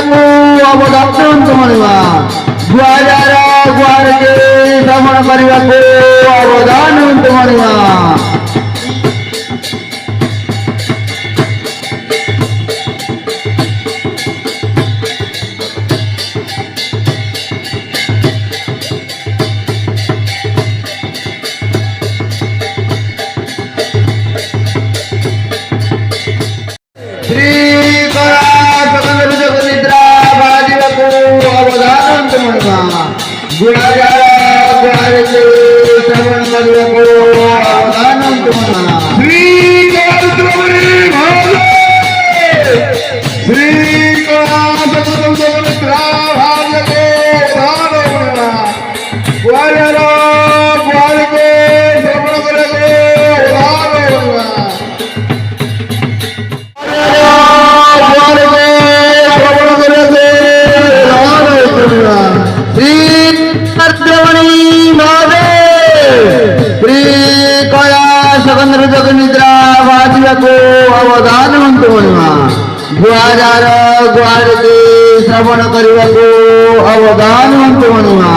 କରିବାକୁ ଅବଦାନ ମଣିବା ଗୁଆଜାର ଗୁଆରକେ ଶ୍ରବଣ କରିବାକୁ ଅବଦାନ ମଣିବା गुणागारा गुणाचे श्रवण କରିବାକୁ ଅବଦାନ ତୁମର ଶ୍ରୀ କୈତ୍ରବରୀ ଭାଗେ ଶ୍ରୀ କୈତ୍ରବରୀ ଭାଗେ ଭାଗେ ଗୁଣାଗାରା ଗୁଣାକେ ଶ୍ରବଣ କରିବାକୁ निद्रा वाजिବାକୁ ଅବଦାନ ମଣିମା ଗୁଆଜାର ଗୁଆରକେ ଶ୍ରବଣ କରିବାକୁ ଅବଦାନ ମଣିମା।